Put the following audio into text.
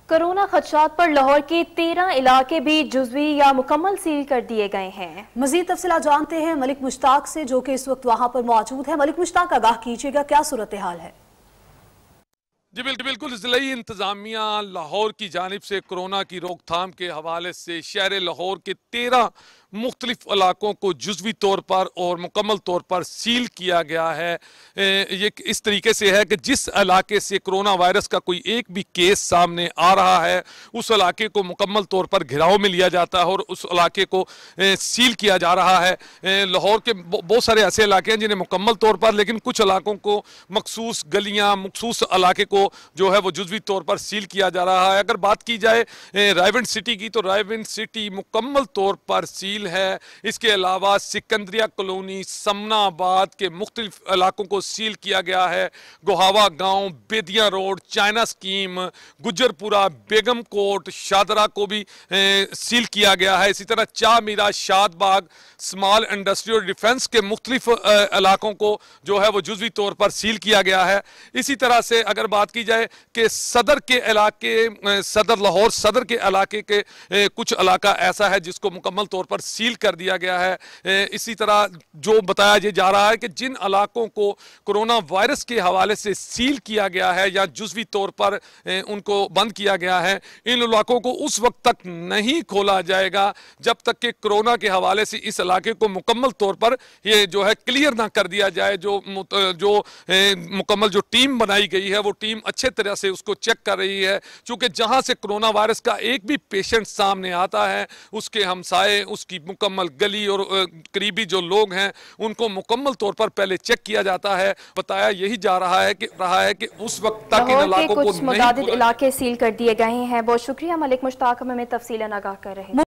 Corona खदशात पर लाहौर के 13 इलाके भी जुज़वी या मुकम्मल सील कर दिए गए हैं। मजीद तफसीलात जानते हैं मलिक मुश्ताक से, जो कि इस वक्त वहां पर मौजूद है। मलिक मुश्ताक, आगाह कीजिएगा, क्या सूरत हाल है? जी बिल्कुल ज़िलाई इंतज़ामिया लाहौर की जानिब से कोरोना की रोकथाम के हवाले से शहर लाहौर के 13 मुख्तलिफ इलाकों को जुज़वी तौर पर और मुकम्मल तौर पर सील किया गया है। ये इस तरीके से है कि जिस इलाके से कोरोना वायरस का कोई एक भी केस सामने आ रहा है उस इलाके को मुकम्मल तौर पर घिराव में लिया जाता है और उस इलाके को सील किया जा रहा है। लाहौर के बहुत सारे ऐसे इलाके हैं जिन्हें मुकम्मल तौर पर, लेकिन कुछ इलाकों को मखसूस गलियाँ, मखसूस इलाके को जो है वो जुज़वी तौर पर सील किया जा रहा है। अगर बात की जाए रायविंड सिटी की, तो रायविंड सिटी मुकम्मल तौर पर सील है। इसके अलावा सिकंदरिया कॉलोनी, समनाबाद के मुख्तलिफ इलाकों को सील किया गया है। गोहावा गांव, बेदिया रोड, चाइना स्कीम, गुजरपुरा, बेगम कोट, शादरा को भी सील किया गया है। इसी तरह चामीरा, शादबाग, स्मॉल इंडस्ट्री और डिफेंस के मुख्तलिफ इलाकों को जो है वो जुज़वी तौर पर सील किया गया है। इसी तरह से अगर बात की जाए कि सदर के इलाके, सदर लाहौर सदर के इलाके के कुछ इलाका ऐसा है जिसको मुकम्मल तौर पर सील कर दिया गया है। इसी तरह जो बताया जा रहा है कि जिन इलाकों को कोरोना वायरस के हवाले से सील किया गया है या जुज़वी तौर पर उनको बंद किया गया है, इन इलाकों को उस वक्त तक नहीं खोला जाएगा जब तक कि कोरोना के हवाले से इस इलाके को मुकम्मल तौर पर ये जो है क्लियर ना कर दिया जाए। जो मुकम्मल जो टीम बनाई गई है वो टीम अच्छे तरह से उसको चेक कर रही है, क्योंकि जहां से कोरोना वायरस का एक भी पेशेंट सामने आता है उसके हमसाए, उसकी मुकम्मल गली और करीबी जो लोग हैं उनको मुकम्मल तौर पर पहले चेक किया जाता है। बताया यही जा रहा है कि उस वक्त तक इन इलाकों को कुछ मुतादिद इलाके सील कर दिए गए हैं। बहुत शुक्रिया मलिक मुश्ताक, हमें तफसीलन आगाह कर रहे हैं।